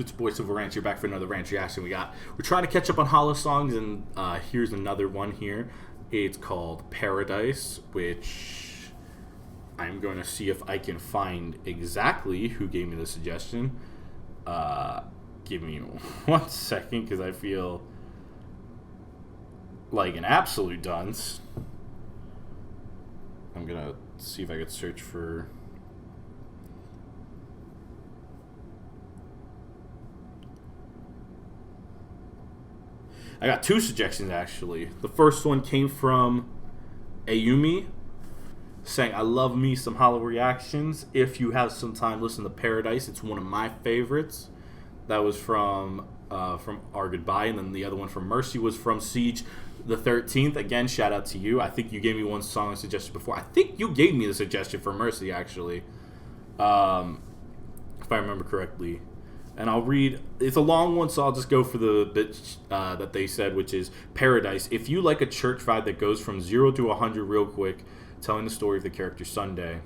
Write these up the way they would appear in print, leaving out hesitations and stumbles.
It's your boy Silver Ranch. You're back for another Ranch reaction. We're trying to catch up on Hala songs, and here's another one here. It's called Paradise, which I'm going to see if I can find exactly who gave me the suggestion. Give me 1 second, because I feel like an absolute dunce. I'm going to see if I could search for... I got 2 suggestions, actually. The first one came from Ayumi, saying, I love me some Hala reactions. If you have some time, listen to Paradise. It's one of my favorites. That was from Our Goodbye. And then the other one from Mercy was from Siege the 13th. Again, shout out to you. I think you gave me one song suggestion before. I think you gave me the suggestion for Mercy, actually. If I remember correctly. And I'll read, it's a long one, so I'll just go for the bit that they said, which is Paradise. If you like a church vibe that goes from 0 to 100 real quick, telling the story of the character Sunday.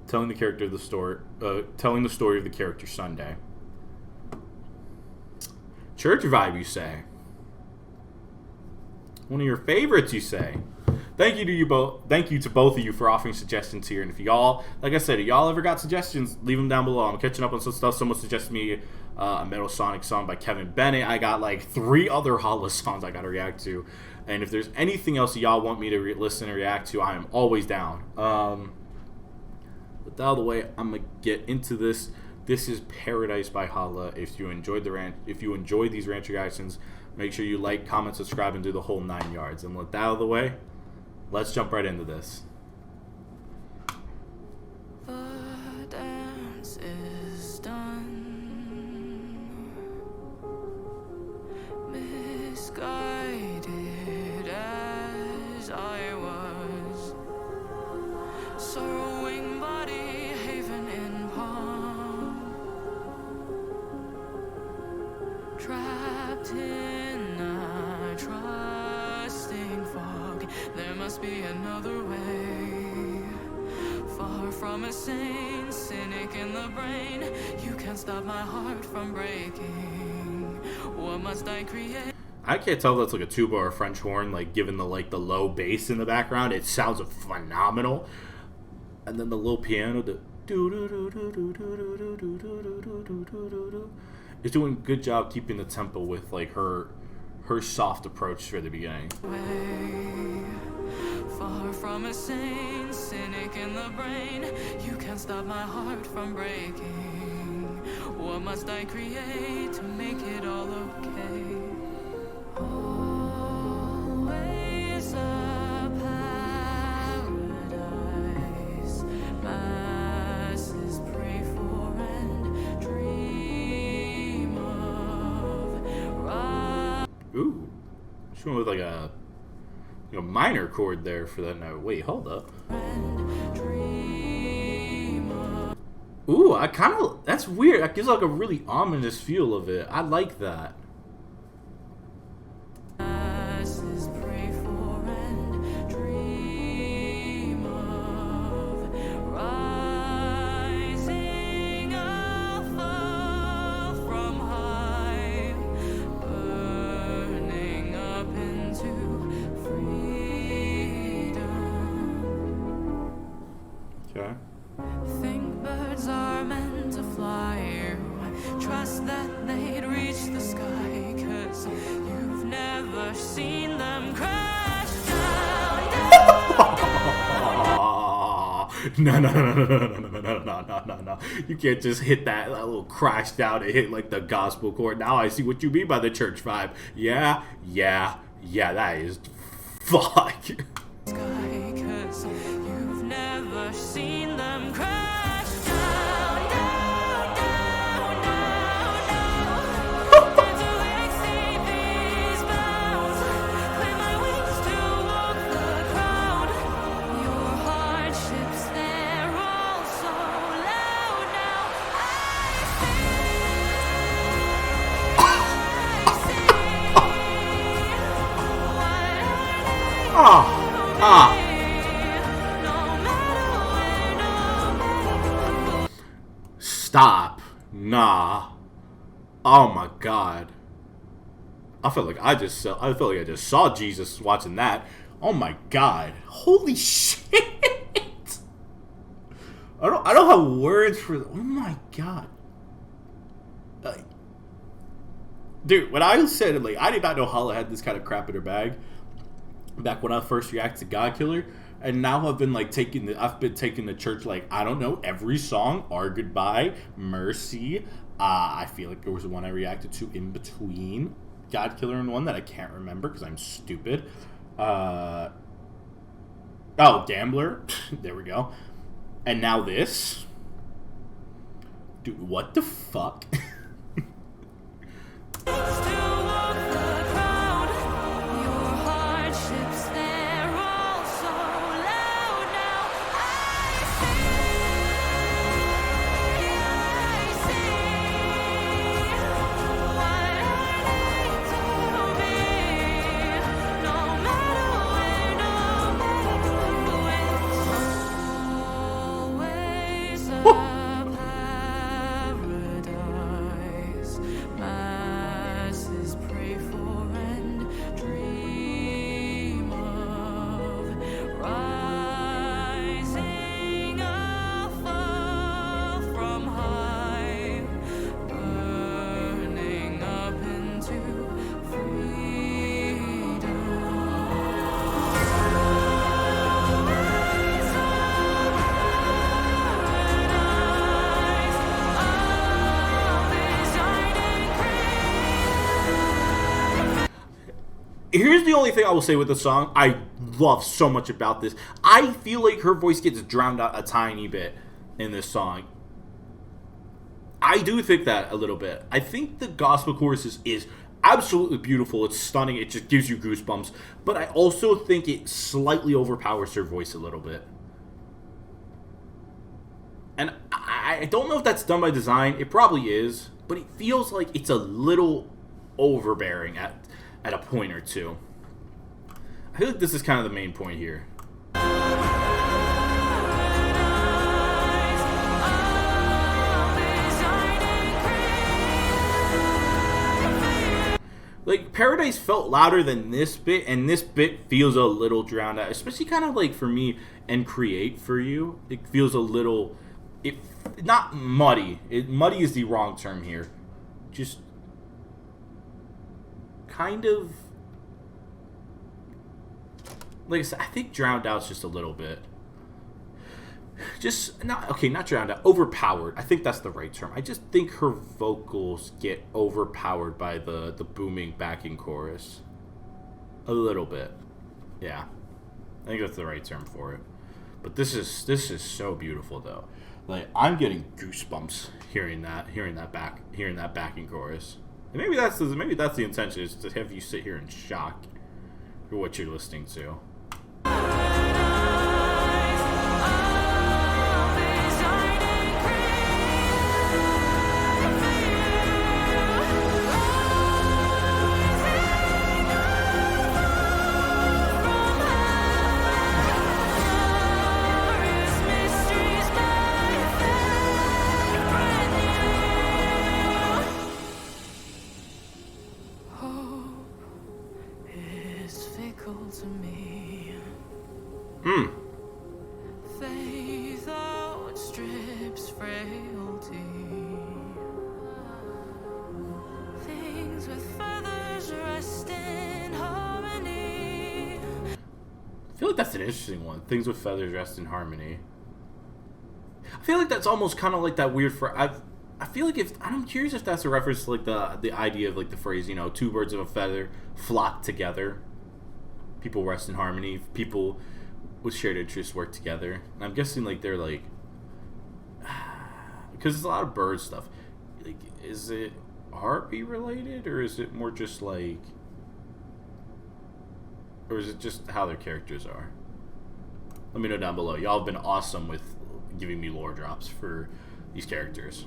Telling the story of the character Sunday. Church vibe, you say? One of your favorites, you say? Thank you to you both. Thank you to both of you for offering suggestions here. And if y'all, like I said, if y'all ever got suggestions, leave them down below. I'm catching up on some stuff. Someone suggested me a Metal Sonic song by Kevin Bennett. I got like 3 other Hala songs I got to react to. And if there's anything else y'all want me to listen and react to, I am always down. With that out of the way, I'm gonna get into this. This is Paradise by Hala. If you enjoyed these ranch reactions, make sure you like, comment, subscribe, and do the whole 9 yards. And with that out of the way, let's jump right into this. The dance is done. Misguided as I was. Sorrowing body, haven in palm. Trapped in a trusting fog. There must be another way. Far from a sane cynic in the brain. You can't stop my heart from breaking. What must I create? I can't tell if that's like a tuba or a French horn, like given the low bass in the background. It sounds phenomenal. And then the little piano, the is doing a good job keeping the tempo with like her soft approach for the beginning. Far from a sane cynic in the brain. You can't stop my heart from breaking. What must I create to make it all okay? Always a paradise. Masses pray for and dream of. Ooh, she went with like a minor chord there for that note. Wait, hold up. Ooh, that's weird. That gives like a really ominous feel of it. I like that. Okay. Think birds are meant to fly. Trust that they'd reach the sky, 'cause you've never seen them crash down. No. You can't just hit that little crash down and hit like the gospel chord. Now I see what you mean by the church vibe. Yeah, that is fuck. Sky, 'cause you've never seen them crash down. And to exceed these bounds, claim my wings to walk the crowd. Your hardships, they're all so loud now. Stop. Nah. Oh my god. I felt like I just saw Jesus watching that. Oh my god. Holy shit. I don't have words for. Oh my god. Dude, when I said, like, I did not know Hala had this kind of crap in her bag back when I first reacted to God Killer, and now I've been taking the church, like, I don't know, every song, Our Goodbye, Mercy. I feel like there was one I reacted to in between God Killer and one that I can't remember because I'm stupid. Oh, Gambler. There we go. And now this. Dude, what the fuck? Here's the only thing I will say with the song I love so much about this. I feel like her voice gets drowned out a tiny bit in this song. I do think that a little bit. I think the gospel chorus is absolutely beautiful. It's stunning. It just gives you goosebumps. But I also think it slightly overpowers her voice a little bit. And I don't know if that's done by design. It probably is. But it feels like it's a little overbearing at a point or two. I feel like this is kind of the main point here. Like, Paradise felt louder than this bit, and this bit feels a little drowned out. Especially kind of like for me and Create for You. It feels a little, not muddy. Muddy is the wrong term here. Just kind of, like I said, I think drowned out's just a little bit. Just not drowned out, overpowered. I think that's the right term. I just think her vocals get overpowered by the booming backing chorus. A little bit. Yeah. I think that's the right term for it. But this is so beautiful though. Like, I'm getting goosebumps hearing that backing chorus. And maybe that's the intention, is to have you sit here in shock for what you're listening to. To me. Faith outstrips frailty. Things with feathers rest in harmony. I feel like that's an interesting one. Things with feathers rest in harmony. I feel like that's almost kind of like that weird I feel like I'm curious if that's a reference to like the idea of like the phrase, you know, two birds of a feather flock together. People rest in harmony. People with shared interests work together. And I'm guessing like they're like, because there's a lot of bird stuff. Like, is it heartbeat related, or is it more just like, or is it just how their characters are? Let me know down below. Y'all have been awesome with giving me lore drops for these characters.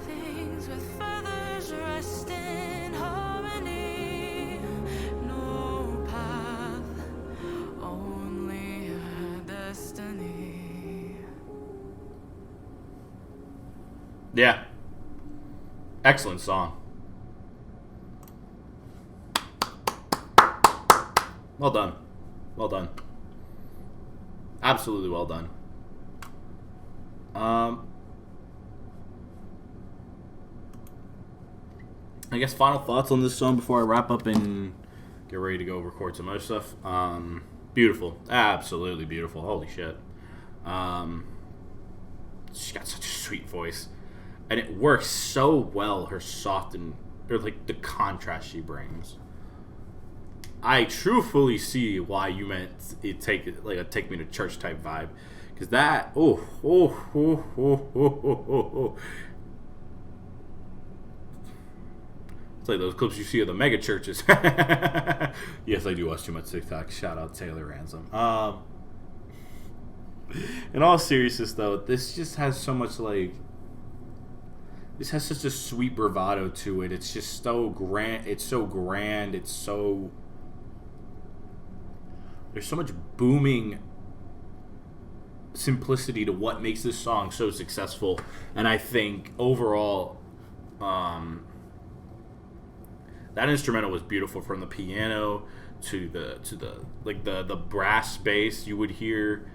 Things with feathers rest in harmony. No path, only a destiny. Yeah. Excellent song. Well done. Well done. Absolutely well done. I guess final thoughts on this song before I wrap up and get ready to go record some other stuff. Beautiful. Absolutely beautiful. Holy shit. She's got such a sweet voice. And it works so well, her soft and, or like the contrast she brings. I truthfully see why you meant it take like a take me to church type vibe, because that it's like those clips you see of the mega churches. Yes, I do watch too much TikTok. Shout out Taylor Ransom. In all seriousness, though, this just has so much like. This has such a sweet bravado to it. It's just so grand. It's so grand. It's so. There's so much booming simplicity to what makes this song so successful, and I think overall, that instrumental was beautiful, from the piano to the brass bass you would hear,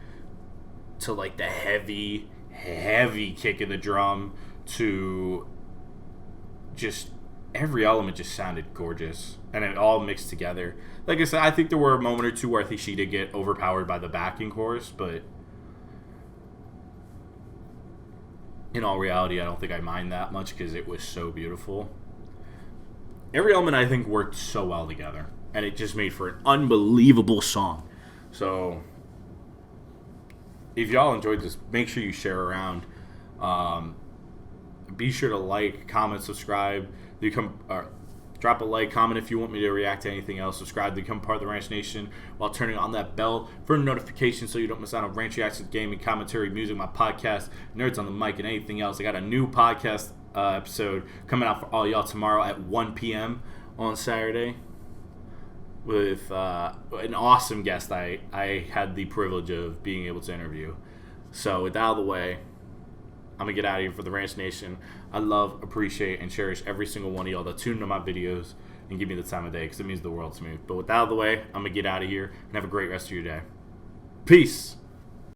to like the heavy kick in the drum, to just every element just sounded gorgeous, and it all mixed together. Like I said, I think there were a moment or two where I think she did get overpowered by the backing chorus, but in all reality, I don't think I mind that much because it was so beautiful. Every element, I think, worked so well together, and it just made for an unbelievable song. So if y'all enjoyed this, make sure you share around. Be sure to like, comment, subscribe. Drop a like, comment if you want me to react to anything else. Subscribe to become part of the Ranch Nation while turning on that bell for notifications so you don't miss out on Ranch Reactions, gaming, commentary, music, my podcast, Nerds on the Mic, and anything else. I got a new podcast episode coming out for all y'all tomorrow at 1 p.m. on Saturday with an awesome guest I had the privilege of being able to interview. So with that out of the way, I'm going to get out of here for the Ranch Nation. I love, appreciate, and cherish every single one of y'all that tune into my videos and give me the time of day, because it means the world to me. But with that out of the way, I'm going to get out of here and have a great rest of your day. Peace.